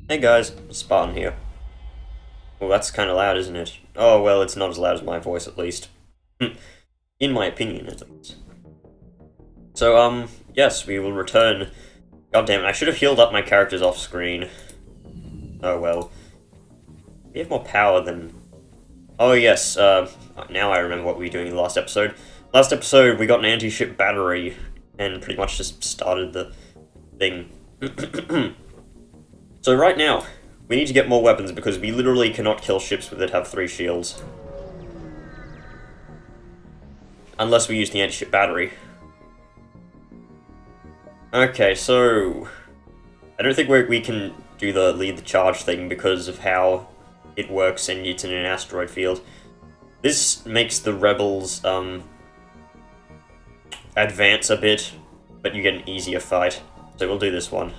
Hey guys, Spartan here. Well, that's kind of loud, isn't it? Oh, well, it's not as loud as my voice, at least. In my opinion, at least. So, yes, we will return. God damn it, I should have healed up my characters off screen. Oh well. We have more power than... Oh yes, now I remember what we were doing in the last episode. Last episode, we got an anti-ship battery, and pretty much just started the thing. So right now, we need to get more weapons because we literally cannot kill ships that have 3 shields. Unless we use the anti-ship battery. Okay, so... I don't think we can do the lead the charge thing because of how it works and it's in an asteroid field. This makes the rebels, advance a bit, but you get an easier fight. So we'll do this one.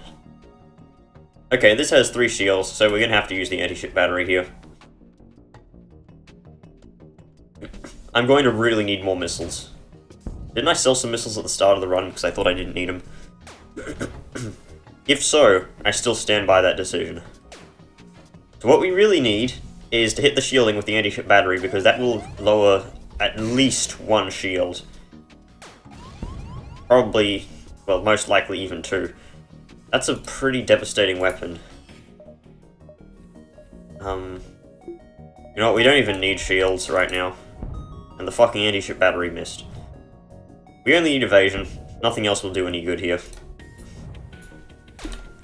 Okay, this has 3 shields, so we're gonna have to use the anti-ship battery here. I'm going to really need more missiles. Didn't I sell some missiles at the start of the run because I thought I didn't need them? If so, I still stand by that decision. So what we really need is to hit the shielding with the anti-ship battery because that will lower at least 1 shield. Probably, well, most likely even 2. That's a pretty devastating weapon. You know what, we don't even need shields right now. And the fucking anti-ship battery missed. We only need evasion. Nothing else will do any good here.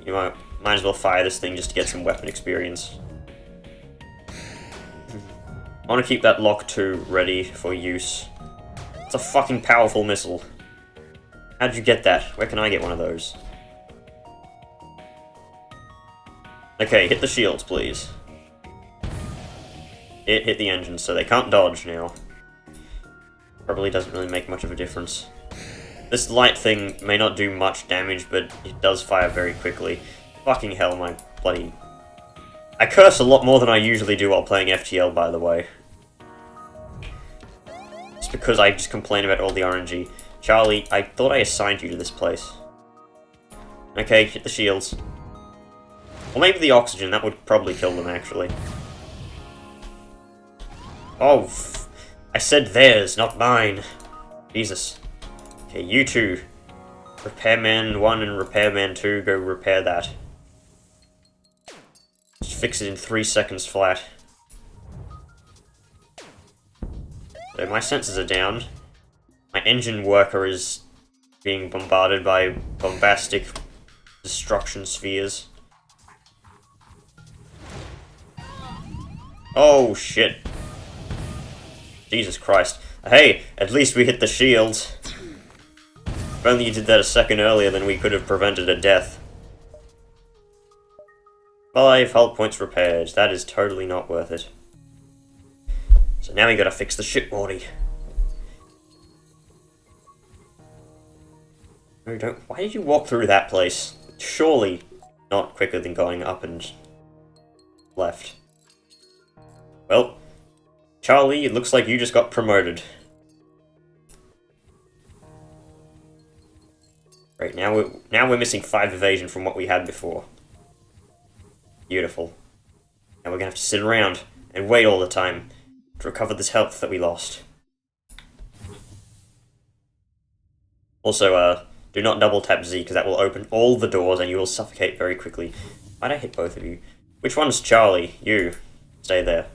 You might as well fire this thing just to get some weapon experience. I want to keep that Lock 2 ready for use. It's a fucking powerful missile. How'd you get that? Where can I get one of those? Okay, hit the shields, please. It hit the engines, so they can't dodge now. Probably doesn't really make much of a difference. This light thing may not do much damage, but it does fire very quickly. Fucking hell, my bloody... I curse a lot more than I usually do while playing FTL, by the way. It's because I just complain about all the RNG. Charlie, I thought I assigned you to this place. Okay, hit the shields. Or maybe the oxygen, that would probably kill them, actually. Oh, I said theirs, not mine. Jesus. Okay, you two. Repairman 1 and Repairman 2, go repair that. Just fix it in 3 seconds flat. So my sensors are down. My engine worker is being bombarded by bombastic destruction spheres. Oh, shit. Jesus Christ. Hey, at least we hit the shields. If only you did that a second earlier, then we could have prevented a death. 5 hull points repaired. That is totally not worth it. So now we gotta fix the ship, Morty. No, don't. Why did you walk through that place? Surely not quicker than going up and left. Well, Charlie, it looks like you just got promoted. Right, now we're missing 5 evasion from what we had before. Beautiful. Now we're gonna have to sit around and wait all the time to recover this health that we lost. Also, do not double tap Z because that will open all the doors and you will suffocate very quickly. Why'd I hit both of you? Which one's Charlie? You. Stay there.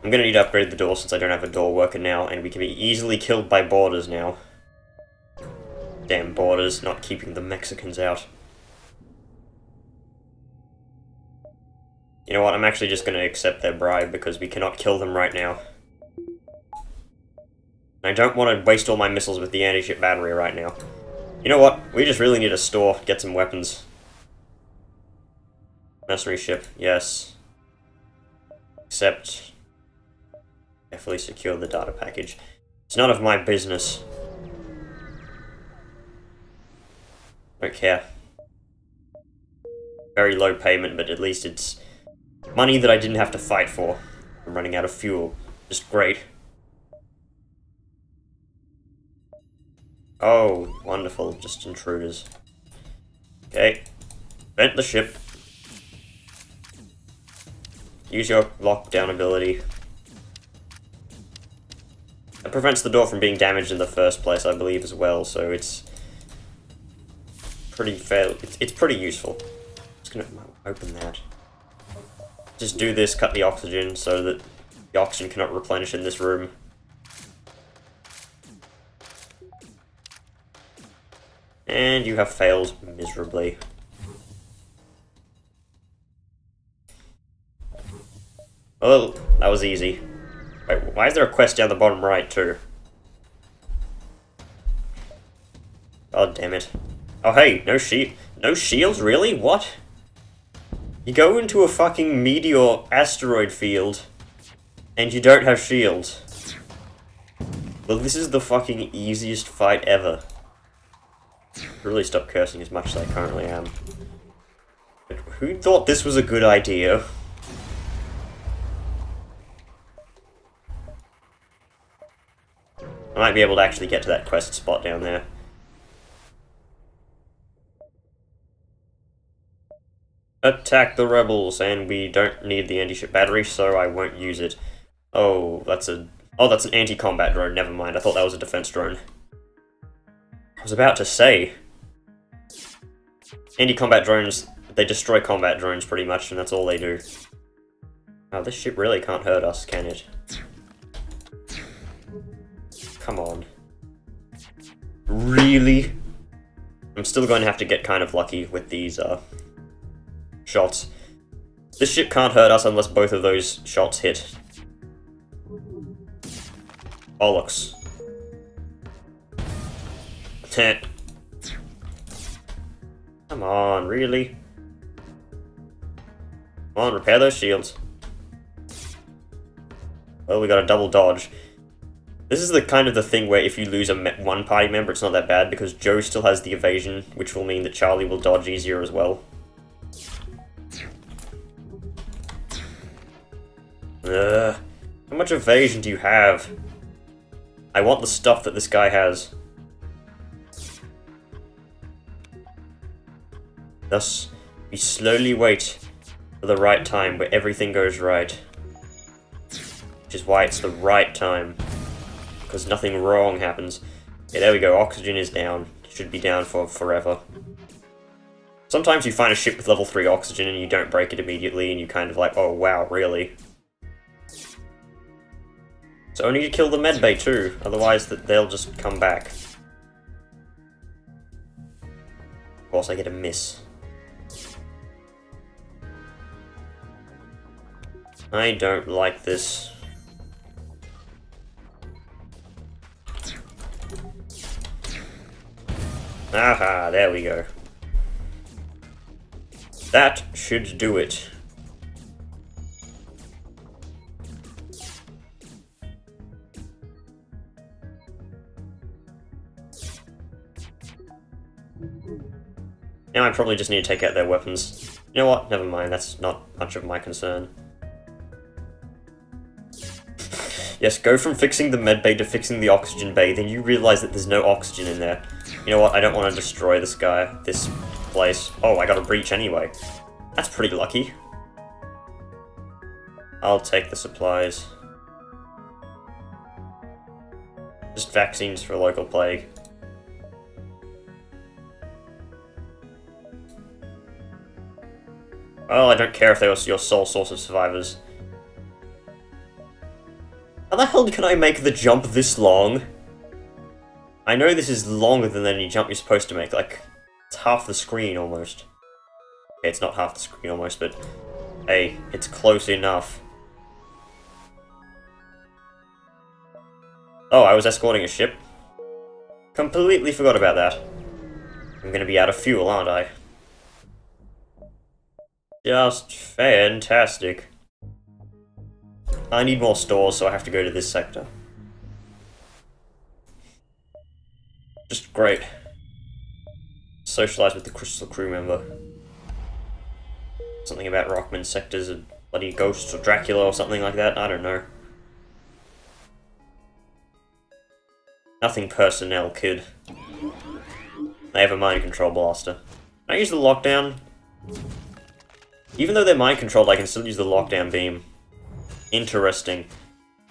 I'm gonna need to upgrade the door since I don't have a door worker now, and we can be easily killed by boarders now. Damn boarders, not keeping the Mexicans out. You know what, I'm actually just gonna accept their bribe because we cannot kill them right now. I don't want to waste all my missiles with the anti-ship battery right now. You know what, we just really need a store, get some weapons. Mercenary ship, yes. Accept. Carefully secure the data package. It's none of my business. Don't care. Very low payment, but at least it's money that I didn't have to fight for. I'm running out of fuel. Just great. Oh, wonderful. Just intruders. Okay. Vent the ship. Use your lockdown ability. It prevents the door from being damaged in the first place, I believe, as well, so it's pretty fair. It's pretty useful. Just gonna open that. Just do this, cut the oxygen so that the oxygen cannot replenish in this room. And you have failed miserably. Oh, that was easy. Wait, why is there a quest down the bottom right, too? God damn it. Oh, hey, no shields? Really? What? You go into a fucking meteor asteroid field, and you don't have shields. Well, this is the fucking easiest fight ever. Really stop cursing as much as I currently am. But who thought this was a good idea? I might be able to actually get to that quest spot down there. Attack the rebels, and we don't need the anti-ship battery, so I won't use it. Oh, that's an anti-combat drone, never mind, I thought that was a defense drone. I was about to say. Anti-combat drones, they destroy combat drones pretty much, and that's all they do. Oh, this ship really can't hurt us, can it? Come on. Really? I'm still going to have to get kind of lucky with these, shots. This ship can't hurt us unless both of those shots hit. Bollocks. Come on, really? Come on, repair those shields. Well, we got a double dodge. This is the kind of the thing where if you lose one party member, it's not that bad, because Joe still has the evasion, which will mean that Charlie will dodge easier as well. How much evasion do you have? I want the stuff that this guy has. Thus, we slowly wait for the right time where everything goes right. Which is why it's the right time. Because nothing wrong happens. Okay, there we go, oxygen is down. Should be down for forever. Sometimes you find a ship with level 3 oxygen and you don't break it immediately and you kind of like, oh wow, really? So I need to kill the medbay too, otherwise they'll just come back. Of course I get a miss. I don't like this. Aha, there we go. That should do it. Now I probably just need to take out their weapons. You know what? Never mind, that's not much of my concern. Yes, go from fixing the medbay to fixing the oxygen bay, then you realise that there's no oxygen in there. You know what? I don't want to destroy this place. Oh, I got a breach anyway. That's pretty lucky. I'll take the supplies. Just vaccines for local plague. Well, I don't care if they were your sole source of survivors. How the hell can I make the jump this long? I know this is longer than any jump you're supposed to make, like, it's half the screen almost. Okay, it's not half the screen almost, but hey, it's close enough. Oh, I was escorting a ship? Completely forgot about that. I'm gonna be out of fuel, aren't I? Just fantastic. I need more stores, so I have to go to this sector. Just great. Socialize with the crystal crew member. Something about Rockman sectors and bloody ghosts or Dracula or something like that, I don't know. Nothing personnel, kid. I have a mind control blaster. Can I use the lockdown? Even though they're mind controlled, I can still use the lockdown beam. Interesting.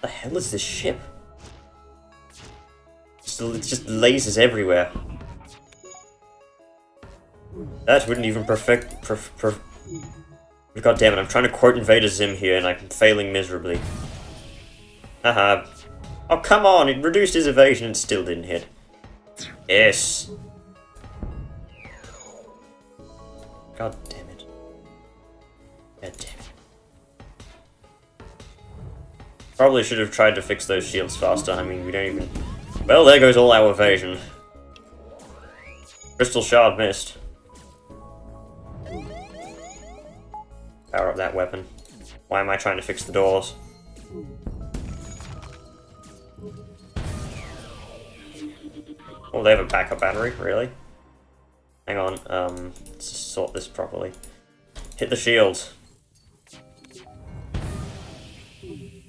What the hell is this ship? It's just lasers everywhere. That wouldn't even God damn it, I'm trying to quote Invader Zim here and I'm failing miserably. Haha. Oh, come on, it reduced his evasion and still didn't hit. Yes. God damn it. God damn it. Probably should have tried to fix those shields faster. I mean, we don't even... Well, there goes all our evasion. Crystal Shard missed. Power up that weapon. Why am I trying to fix the doors? Oh, they have a backup battery, really? Hang on, let's just sort this properly. Hit the shields.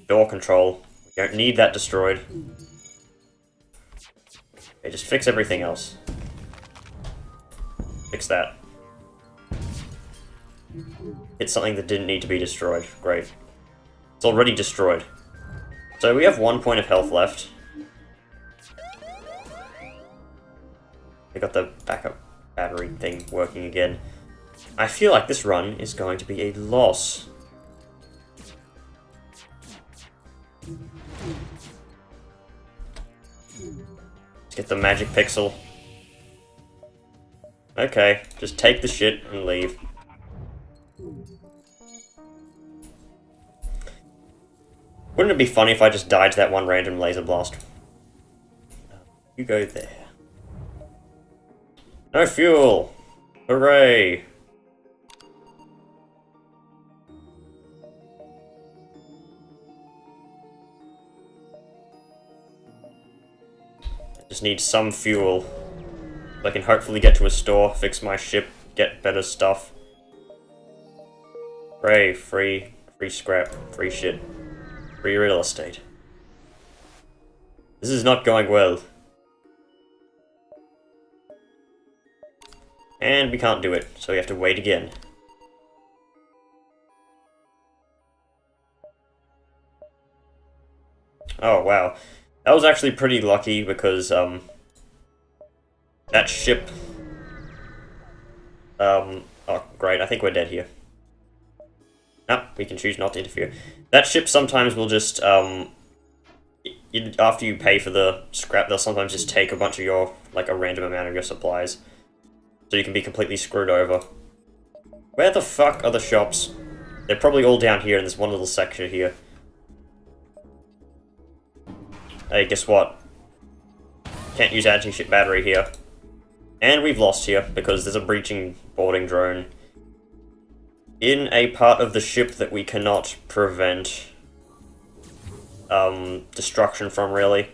Door control. We don't need that destroyed. Okay, just fix everything else. Fix that. Hit something that didn't need to be destroyed. Great. It's already destroyed. So we have 1 point of health left. We got the backup battery thing working again. I feel like this run is going to be a loss. Let's get the magic pixel. Okay, just take the shit and leave. Wouldn't it be funny if I just died to that one random laser blast? You go there. No fuel! Hooray! I just need some fuel. So I can hopefully get to a store, fix my ship, get better stuff. Hooray, free scrap, free shit. Free real estate. This is not going well. And we can't do it, so we have to wait again. Oh, wow. That was actually pretty lucky because, that ship... oh, great, I think we're dead here. No, we can choose not to interfere. That ship sometimes will just, after you pay for the scrap, they'll sometimes just take a bunch of your, like, a random amount of your supplies. So you can be completely screwed over. Where the fuck are the shops? They're probably all down here in this one little section here. Hey, guess what? Can't use anti-ship battery here. And we've lost here, because there's a breaching boarding drone in a part of the ship that we cannot prevent destruction from, really.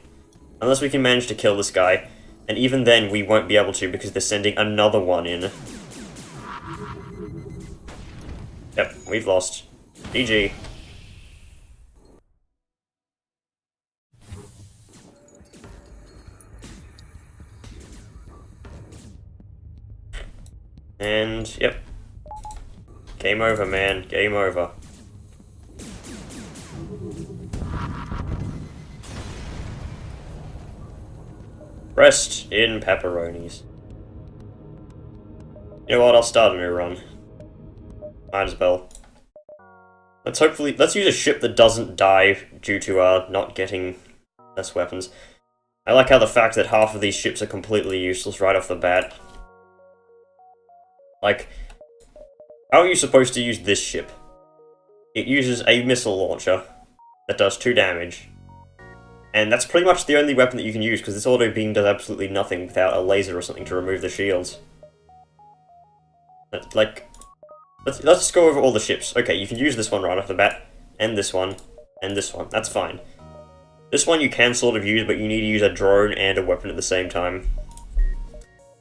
Unless we can manage to kill this guy. And even then, we won't be able to because they're sending another one in. Yep, we've lost. GG. And, yep. Game over, man. Game over. Rest in pepperonis. You know what, I'll start a new run. Might as well. Let's use a ship that doesn't die due to, not getting less weapons. I like how the fact that half of these ships are completely useless right off the bat. Like, how are you supposed to use this ship? It uses a missile launcher that does 2 damage. And that's pretty much the only weapon that you can use, because this auto beam does absolutely nothing without a laser or something to remove the shields. Like, let's just go over all the ships. Okay, you can use this one right off the bat, and this one, and this one. That's fine. This one you can sort of use, but you need to use a drone and a weapon at the same time.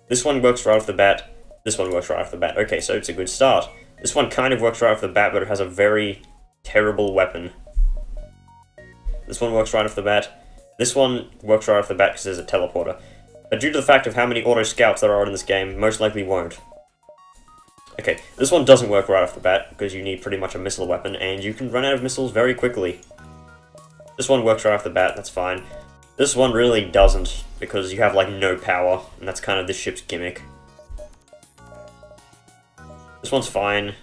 This one works right off the bat. This one works right off the bat. Okay, so it's a good start. This one kind of works right off the bat, but it has a very terrible weapon. This one works right off the bat. This one works right off the bat because there's a teleporter. But due to the fact of how many auto scouts there are in this game, most likely won't. Okay, this one doesn't work right off the bat, because you need pretty much a missile weapon, and you can run out of missiles very quickly. This one works right off the bat, that's fine. This one really doesn't, because you have, like, no power, and that's kind of the ship's gimmick. This one's fine.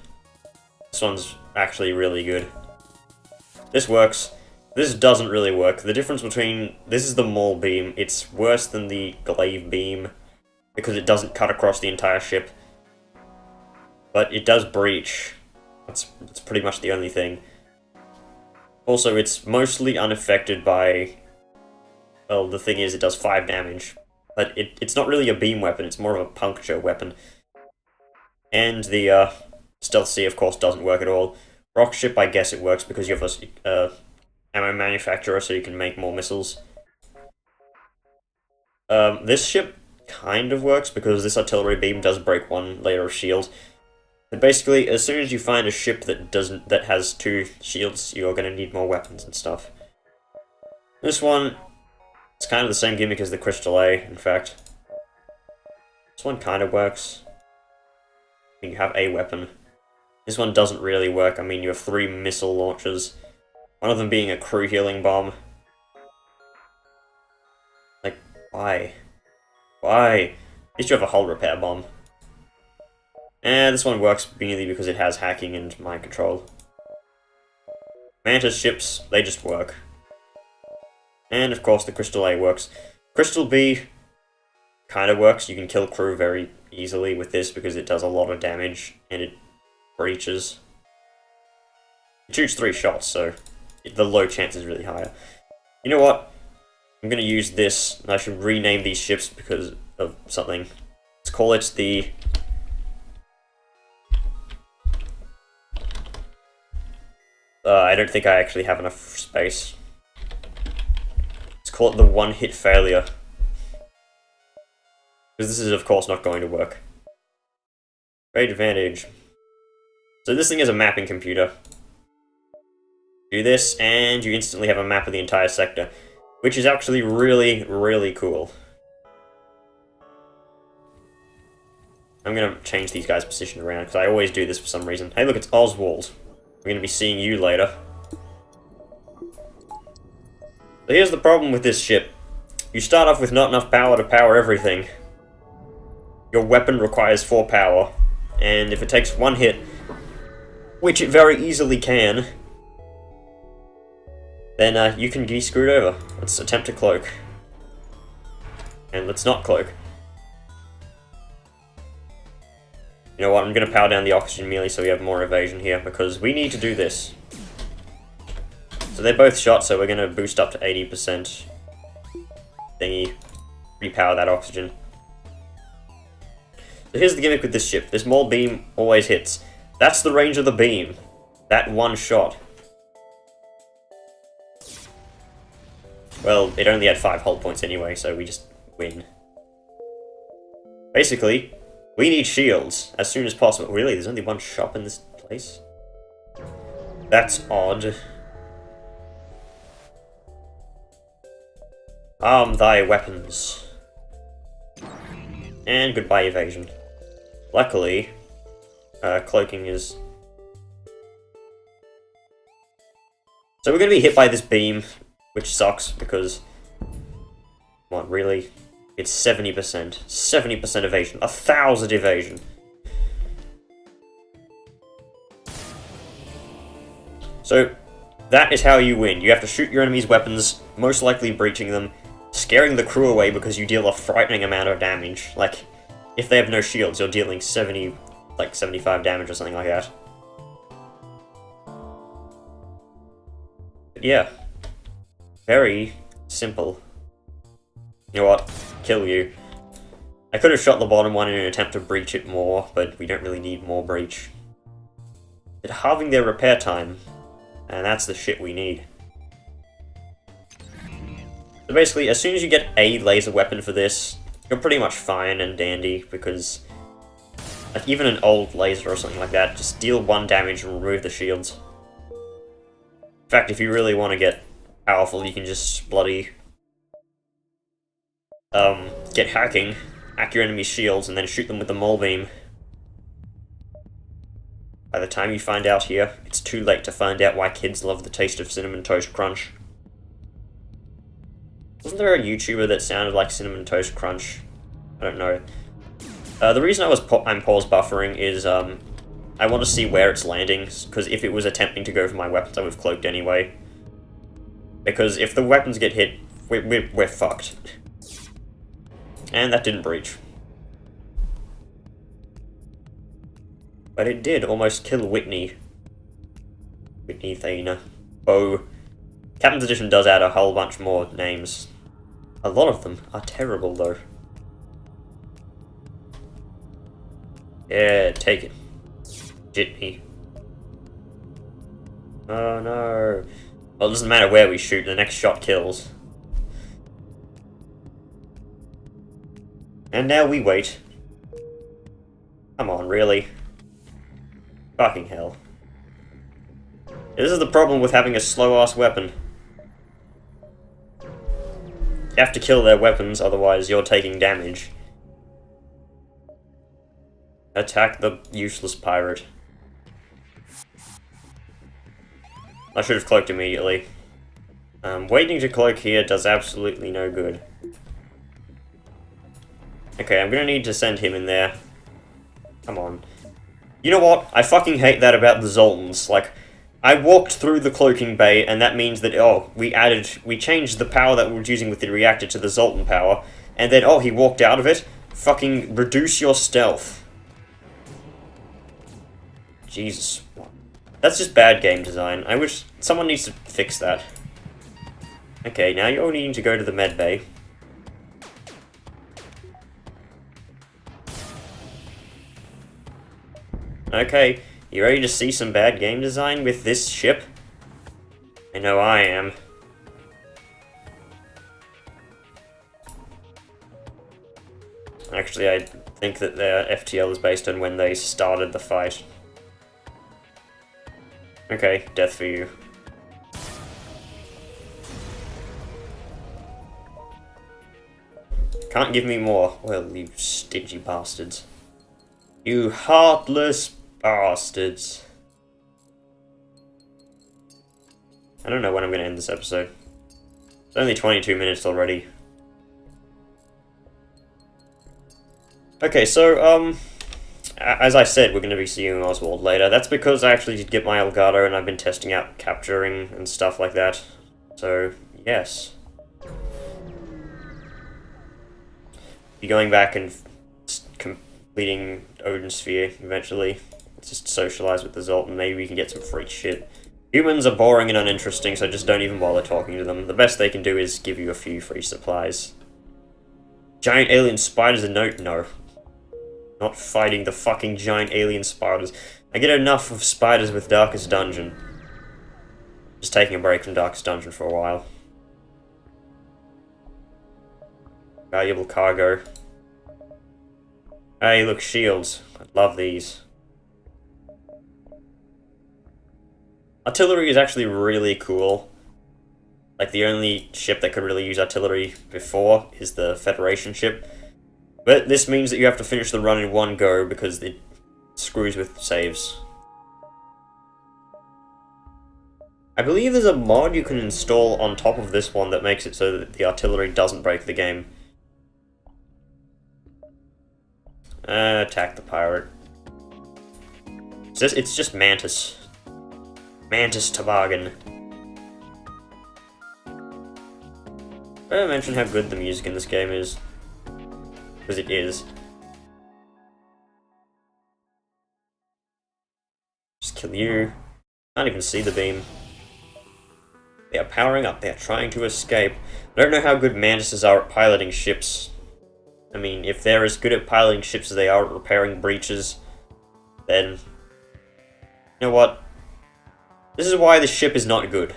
This one's actually really good. This works. This doesn't really work. The difference between... This is the maul beam. It's worse than the glaive beam, because it doesn't cut across the entire ship. But it does breach. That's pretty much the only thing. Also, it's mostly unaffected by... Well, the thing is, it does 5 damage. But it's not really a beam weapon, it's more of a puncture weapon. And the Stealth C, of course, doesn't work at all. Rock ship, I guess it works because you have a ammo manufacturer, so you can make more missiles. This ship kind of works because this artillery beam does break one layer of shield. But basically, as soon as you find a ship that has 2 shields, you're going to need more weapons and stuff. This one, it's kind of the same gimmick as the Crystal A, in fact. This one kind of works. You have a weapon. This one doesn't really work. I mean, you have 3 missile launchers. One of them being a crew healing bomb. Like, why? Why? At least you have a hull repair bomb. And this one works merely because it has hacking and mind control. Mantis ships, they just work. And of course the Crystal A works. Crystal B kind of works. You can kill crew very easily with this because it does a lot of damage and it breaches. It shoots 3 shots, so the low chance is really higher. You know what? I'm going to use this, and I should rename these ships because of something. Let's call it the... I don't think I actually have enough space. Let's call it the one-hit failure. Because this is, of course, not going to work. Great advantage. So this thing is a mapping computer. Do this, and you instantly have a map of the entire sector. Which is actually really, really cool. I'm going to change these guys' position around, because I always do this for some reason. Hey, look, it's Oswald. We're going to be seeing you later. So here's the problem with this ship. You start off with not enough power to power everything. Your weapon requires 4 power, and if it takes 1 hit, which it very easily can, then you can be screwed over. Let's attempt to cloak. And let's not cloak. You know what, I'm going to power down the oxygen merely so we have more evasion here, because we need to do this. So they're both shot, so we're going to boost up to 80%. Thingy. Repower that oxygen. So here's the gimmick with this ship. This maul beam always hits. That's the range of the beam. That one shot. Well, it only had 5 hull points anyway, so we just win. Basically, we need shields as soon as possible. Really, there's only 1 shop in this place? That's odd. Arm thy weapons. And goodbye evasion. Luckily, cloaking is... So we're going to be hit by this beam, which sucks because... Come on, really? It's 70%. 70% evasion. 1,000 evasion. So, that is how you win. You have to shoot your enemy's weapons, most likely breaching them, scaring the crew away because you deal a frightening amount of damage. Like, if they have no shields, you're dealing 75 damage or something like that. But yeah. Very simple. You know what? Kill you. I could have shot the bottom one in an attempt to breach it more, but we don't really need more breach. But halving their repair time, and that's the shit we need. So basically, as soon as you get a laser weapon for this, you're pretty much fine and dandy, because like even an old laser or something like that, just deal 1 damage and remove the shields. In fact, if you really want to get powerful, you can just bloody get hacking, hack your enemy's shields, and then shoot them with the maul beam. By the time you find out here, it's too late to find out why kids love the taste of Cinnamon Toast Crunch. Wasn't there a YouTuber that sounded like Cinnamon Toast Crunch? I don't know. The reason I'm pause buffering is I want to see where it's landing, because if it was attempting to go for my weapons, I would have cloaked anyway. Because if the weapons get hit, we're fucked. And that didn't breach. But it did almost kill Whitney. Whitney Thana. Oh. Captain's Edition does add a whole bunch more names. A lot of them are terrible, though. Yeah, take it. Jitney. Oh no. Well, it doesn't matter where we shoot, the next shot kills. And now we wait. Come on, really? Fucking hell. This is the problem with having a slow-ass weapon. You have to kill their weapons, otherwise you're taking damage. Attack the useless pirate. I should have cloaked immediately. Waiting to cloak here does absolutely no good. Okay, I'm gonna need to send him in there. Come on. You know what? I fucking hate that about the Zoltans. Like, I walked through the cloaking bay, and that means that, oh, we changed the power that we were using with the reactor to the Zoltan power, and then, oh, he walked out of it? Fucking reduce your stealth. Jesus. That's just bad game design. I wish someone needs to fix that. Okay, now you're needing to go to the med bay. Okay, you ready to see some bad game design with this ship? I know I am. Actually, I think that their FTL is based on when they started the fight. Okay, death for you. Can't give me more. Well, you stingy bastards. You heartless bastards. I don't know when I'm going to end this episode. It's only 22 minutes already. Okay, so, as I said, we're going to be seeing Oswald later. That's because I actually did get my Elgato and I've been testing out capturing and stuff like that. So, yes. Be going back and completing Odin Sphere eventually. Just socialize with the Zoltan, maybe we can get some free shit. Humans are boring and uninteresting, so just don't even bother talking to them. The best they can do is give you a few free supplies. Giant alien spiders a note? No. Not fighting the fucking giant alien spiders. I get enough of spiders with Darkest Dungeon. Just taking a break from Darkest Dungeon for a while. Valuable cargo. Hey, look, shields. I love these. Artillery is actually really cool. Like, the only ship that could really use artillery before is the Federation ship. But this means that you have to finish the run in one go because it screws with saves. I believe there's a mod you can install on top of this one that makes it so that the artillery doesn't break the game. Attack the pirate. It's just Mantis. Mantis Toboggan. Did I mention how good the music in this game is? Because it is. Just kill you. Can't even see the beam. They are powering up. They are trying to escape. I don't know how good Mantises are at piloting ships. I mean, if they're as good at piloting ships as they are at repairing breaches, then... You know what? This is why the ship is not good.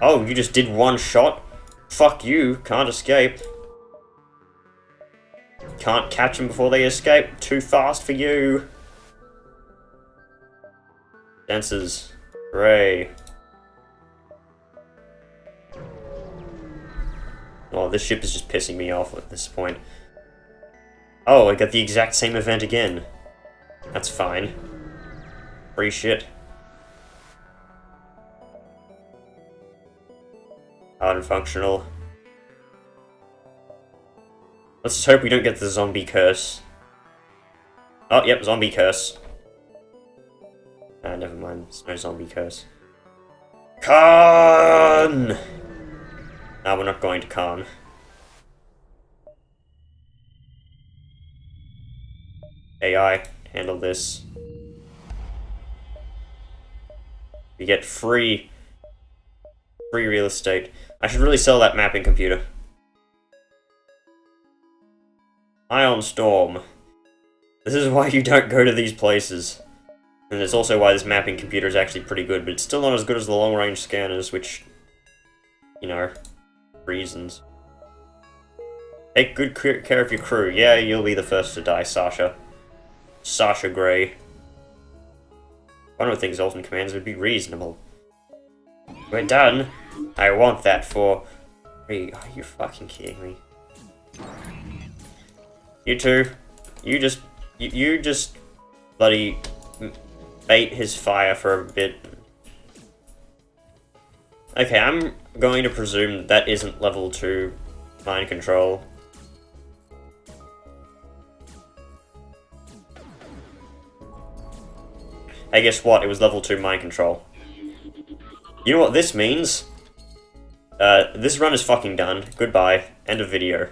Oh, you just did one shot? Fuck you, can't escape. Can't catch them before they escape. Too fast for you. Dancers. Hooray. Oh, this ship is just pissing me off at this point. Oh, I got the exact same event again. That's fine. Free shit. Hard and functional. Let's just hope we don't get the zombie curse. Oh, yep, zombie curse. Ah, never mind. There's no zombie curse. Khan! No, we're not going to Khan. AI, handle this. You get free real estate. I should really sell that mapping computer. Ion Storm. This is why you don't go to these places. And it's also why this mapping computer is actually pretty good, but it's still not as good as the long-range scanners, which, you know, reasons. Take good care of your crew. Yeah, you'll be the first to die, Sasha. Sasha Grey. One of the things Zoltan commands would be reasonable. We're done. I want that for... Are you fucking kidding me? You two. You just bloody bait his fire for a bit. Okay, I'm going to presume that isn't level 2 mind control. Hey, guess what? It was level 2 mind control. You know what this means? This run is fucking done. Goodbye. End of video.